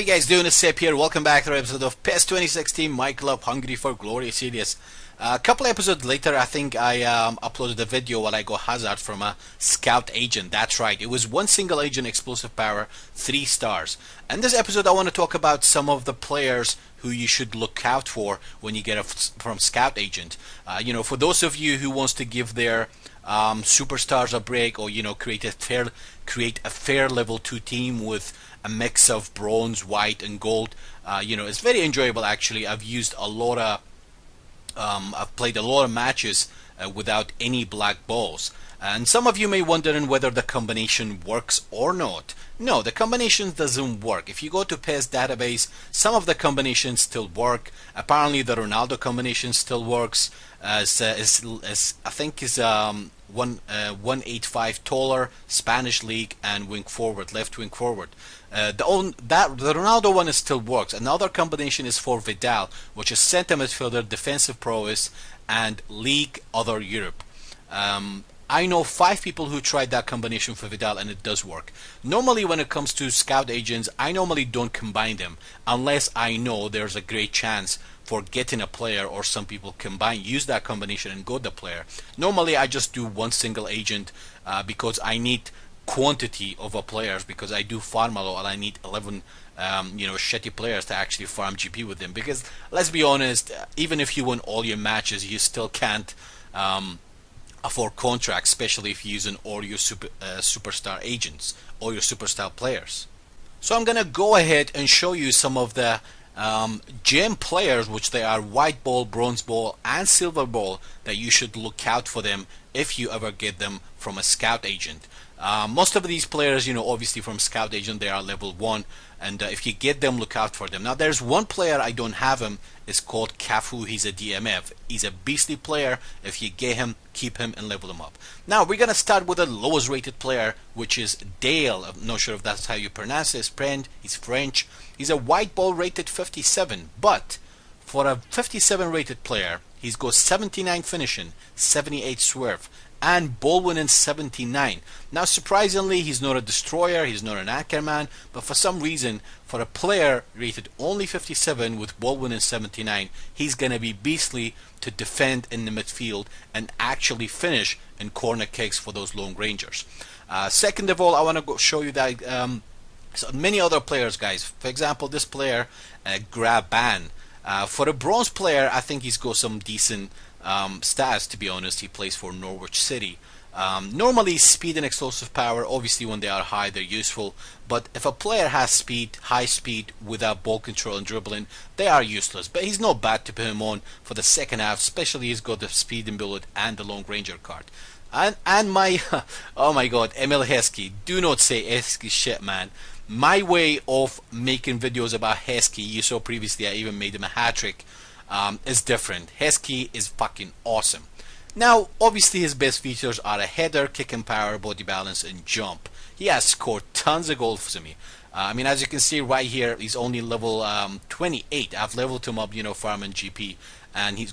How you guys doing? It's Sep here. Welcome back to another episode of PES 2016 myClub Hungry for Glory series. A couple episodes later, I think I uploaded a video while I got Hazard from a scout agent. That's right. It was one single agent, explosive power, 3 stars. And this episode, I want to talk about some of the players who you should look out for when you get it from scout agent. For those of you who wants to give their superstars a break, or create a fair level 2 team with a mix of bronze, white, and gold. It's very enjoyable actually. I've played a lot of matches without any black balls. And some of you may wondering whether the combination works or not. No, the combination doesn't work. If you go to PES database, some of the combinations still work. Apparently the Ronaldo combination still works. I think is 185 taller, Spanish league, and wing forward, left wing forward. The Ronaldo one still works. Another combination is for Vidal, which is center midfielder, defensive prowess, and league other Europe. I know 5 people who tried that combination for Vidal, and it does work. Normally when it comes to scout agents, I normally don't combine them unless I know there's a great chance for getting a player, or some people use that combination and go the player. Normally I just do one single agent because I need quantity of players, because I do farm a lot and I need 11 shitty players to actually farm GP with them. Because let's be honest, even if you win all your matches, you still can't afford contracts, especially if you're using all your superstar agents or your superstar players. So I'm gonna go ahead and show you some of the gem players, which they are white ball, bronze ball, and silver ball, that you should look out for them if you ever get them from a scout agent. Most of these players, obviously from scout agent, they are level 1, and if you get them, look out for them. Now there's one player I don't have him. It's called Cafu. He's a DMF. He's a beastly player. If you get him, keep him and level him up. Now we're gonna start with the lowest rated player, which is Dale. I'm not sure if that's how you pronounce his friend. He's French. He's a white ball rated 57, but for a 57 rated player, he's got 79 finishing, 78 swerve, and ball winning 79. Now surprisingly, he's not a destroyer, he's not an anchorman, but for some reason, for a player rated only 57 with ball winning 79, he's gonna be beastly to defend in the midfield and actually finish in corner kicks for those long rangers. Second of all, I want to show you that so many other players, guys. For example, this player, Graban. For a bronze player, I think he's got some decent stats, to be honest. He plays for Norwich City. Normally speed and explosive power, obviously when they are high, they're useful, but if a player has speed, high speed, without ball control and dribbling, they are useless. But he's not bad to put him on for the second half, especially he's got the speed and bullet and the long ranger card. And my oh my god, Emil Heskey, do not say Heskey shit, man. My way of making videos about Heskey, you saw previously I even made him a hat-trick, is different. Heskey is fucking awesome. Now obviously his best features are a header, kicking power, body balance, and jump. He has scored tons of goals for me. As you can see right here, he's only level 28. I've leveled him up, farming GP, and he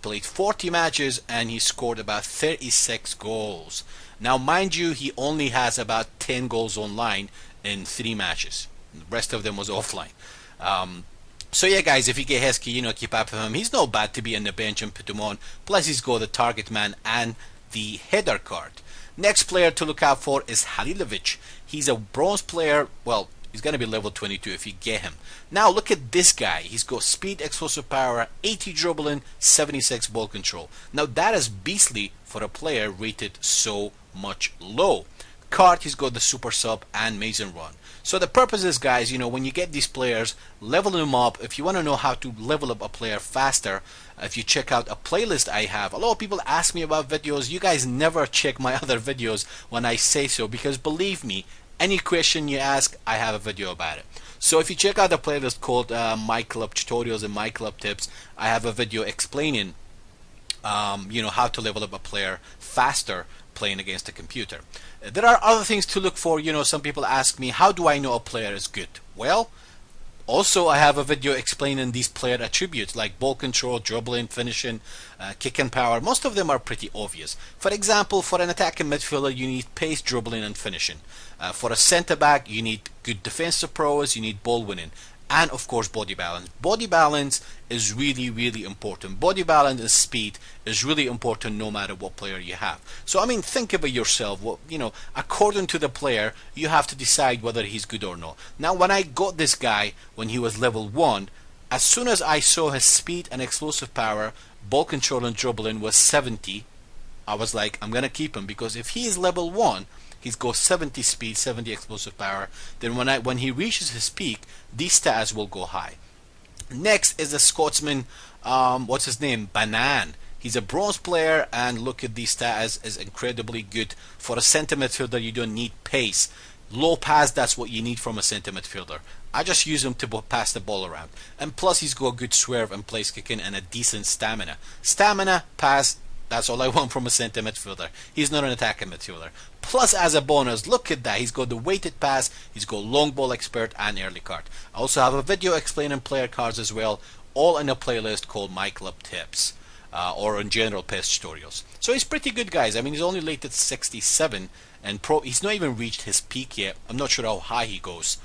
played 40 matches and he scored about 36 goals. Now mind you, he only has about 10 goals online in 3 matches. The rest of them was offline. So yeah, guys, if you get Heskey, keep up with him. He's not bad to be on the bench and put him on. Plus he's got the target man and the header card. Next player to look out for is Halilovic. He's a bronze player. Well, he's going to be level 22 if you get him. Now look at this guy. He's got speed, explosive power, 80 dribbling, 76 ball control. Now that is beastly for a player rated so much low. Card, he's got the super sub and Mason run. So the purpose is, guys, when you get these players, level them up. If you want to know how to level up a player faster, if you check out a playlist I have. A lot of people ask me about videos. You guys never check my other videos when I say so, because believe me, any question you ask, I have a video about it. So if you check out the playlist called myClub tutorials and myClub tips, I have a video explaining how to level up a player faster playing against a computer. There are other things to look for. Some people ask me, how do I know a player is good? Well, Also, I have a video explaining these player attributes like ball control, dribbling, finishing, kicking power. Most of them are pretty obvious. For example, for an attacking midfielder, you need pace, dribbling, and finishing. For a centre back, you need good defensive prowess, you need ball winning, and of course body balance. Body balance is really important. Body balance and speed is really important no matter what player you have. So I mean, think about yourself. Well, you know, according to the player, you have to decide whether he's good or not. Now, when I got this guy when he was level 1, as soon as I saw his speed and explosive power, ball control and dribbling was 70, I was like, I'm gonna keep him, because if he is level 1, he's got 70 speed, 70 explosive power. Then when he reaches his peak, these stats will go high. Next is the Scotsman, what's his name? Banan. He's a bronze player, and look at these stats, is incredibly good. For a centre midfielder, you don't need pace. Low pass, that's what you need from a centre midfielder. I just use him to pass the ball around. And plus he's got a good swerve and place kicking and a decent stamina. Stamina, pass, that's all I want from a centre midfielder. He's not an attacking midfielder. Plus, as a bonus, look at that. He's got the weighted pass, he's got long ball expert and early card. I also have a video explaining player cards as well, all in a playlist called myClub Tips, or in general PES tutorials. So he's pretty good, guys. I mean, he's only rated 67, and he's not even reached his peak yet. I'm not sure how high he goes.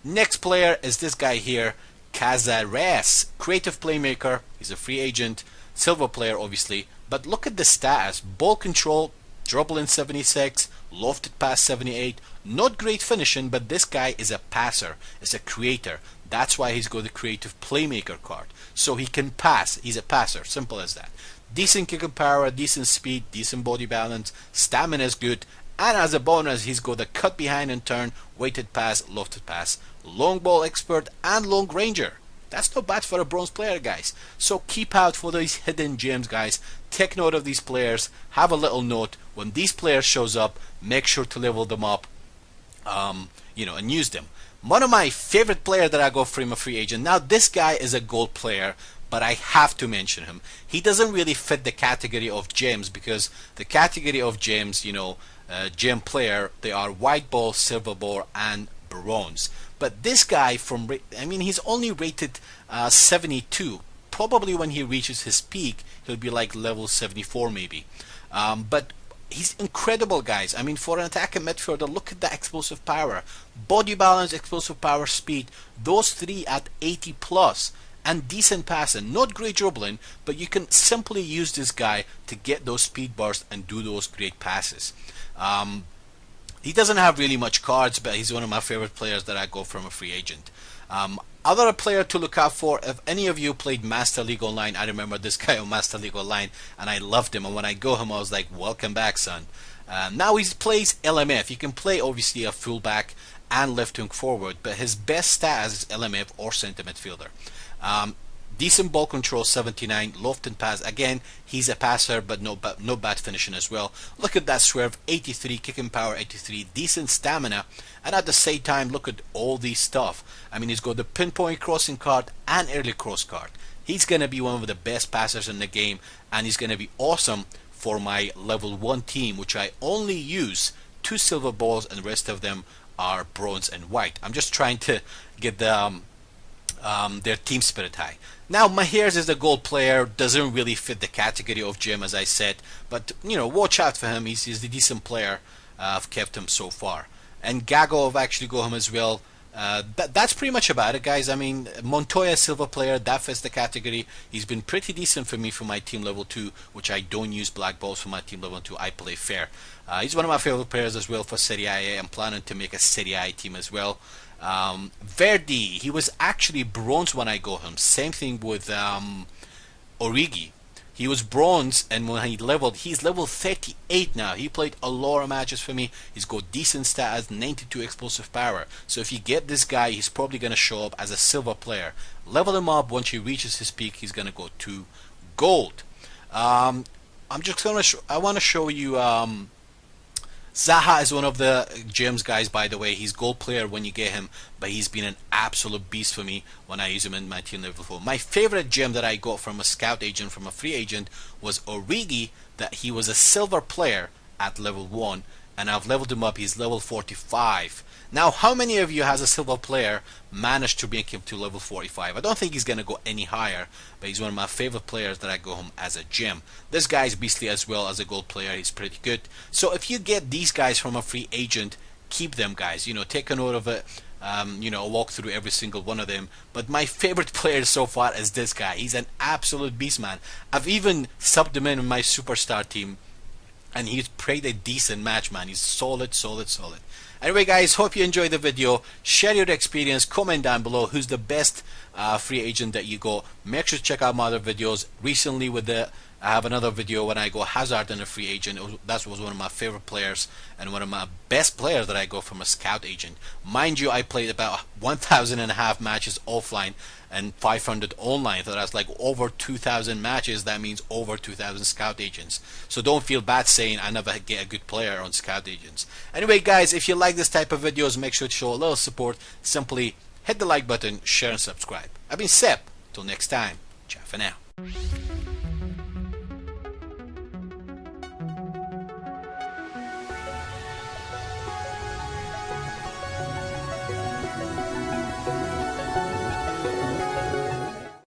Next player is this guy here, Cazares, creative playmaker. He's a free agent, silver player obviously, but look at the stats. Ball control, dribbling 76, lofted pass 78. Not great finishing, but this guy is a passer, is a creator. That's why he's got the creative playmaker card. So he can pass, he's a passer, simple as that. Decent kicking power, decent speed, decent body balance, stamina is good, and as a bonus he's got the cut behind and turn, weighted pass, lofted pass, long ball expert, and long ranger. That's not bad for a bronze player, guys. So keep out for these hidden gems, guys. Take note of these players. Have a little note. When these players shows up, make sure to level them up, you know, and use them. One of my favorite players that I got from a free agent. Now, this guy is a gold player, but I have to mention him. He doesn't really fit the category of gems, because the category of gems, you know, gem player, they are white ball, silver ball, and bronze. But this guy I mean, he's only rated 72. Probably when he reaches his peak, he'll be like level 74 maybe. But he's incredible, guys. I mean, for an attacking midfielder, look at the explosive power. Body balance, explosive power, speed. Those three at 80 plus. And decent passing. Not great dribbling, but you can simply use this guy to get those speed bursts and do those great passes. He doesn't have really much cards, but he's one of my favorite players that I got from a free agent. Other player to look out for, if any of you played Master League Online, I remember this guy on Master League Online, and I loved him, and when I got him I was like, welcome back, son. Now he plays LMF. He can play obviously a fullback and left wing forward, but his best stat is LMF or centre midfielder. Decent ball control 79, lofted pass, again he's a passer, but no bad finishing as well. Look at that swerve, 83, kicking power 83, decent stamina, and at the same time look at all these stuff. I mean, he's got the pinpoint crossing card and early cross card. He's gonna be one of the best passers in the game, and he's gonna be awesome for my level 1 team, which I only use 2 silver balls and the rest of them are bronze and white. I'm just trying to get the their team spirit high. Now, Mahears is the gold player, doesn't really fit the category of gem, as I said, but you know, watch out for him. He's the decent player. I've kept him so far. And Gago, I've actually got him as well. That's pretty much about it, guys. I mean, Montoya, silver player, that fits the category. He's been pretty decent for me for my team level 2, which I don't use black balls for my team level 2. I play fair. He's one of my favorite players as well for Serie A. I'm planning to make a Serie A team as well. Verdi, he was actually bronze when I got him. Same thing with Origi. He was bronze, and when he leveled, he's level 38 now. He played a lot of matches for me. He's got decent stats, 92 explosive power. So if you get this guy, he's probably going to show up as a silver player. Level him up. Once he reaches his peak, he's going to go to gold. I'm just going to I want to show you Zaha is one of the gems, guys, by the way. He's gold player when you get him, but he's been an absolute beast for me when I use him in my team level 4. My favorite gem that I got from a scout agent, from a free agent, was Origi, that he was a silver player at level 1, and I've leveled him up. He's level 45. Now, how many of you as a silver player managed to make him to level 45? I don't think he's gonna go any higher, but he's one of my favorite players that I go home as a gem. This guy is beastly as well as a gold player. He's pretty good. So if you get these guys from a free agent, keep them, guys. You know, take a note of it. You know, walk through every single one of them. But my favorite player so far is this guy. He's an absolute beast, man. I've even subbed him in my superstar team, and he's played a decent match, man. He's solid. Anyway, guys, hope you enjoyed the video. Share your experience. Comment down below who's the best free agent that you go. Make sure to check out my other videos. Recently, I have another video when I go Hazard and a free agent. That was one of my favorite players and one of my best players that I go from a scout agent. Mind you, I played about 1,500 matches offline and 500 online. So that's like over 2,000 matches. That means over 2,000 scout agents. So don't feel bad saying I never get a good player on scout agents. Anyway, guys, if you like this type of videos, make sure to show a little support. Simply hit the like button, share and subscribe. I've been Sep. Till next time. Ciao for now.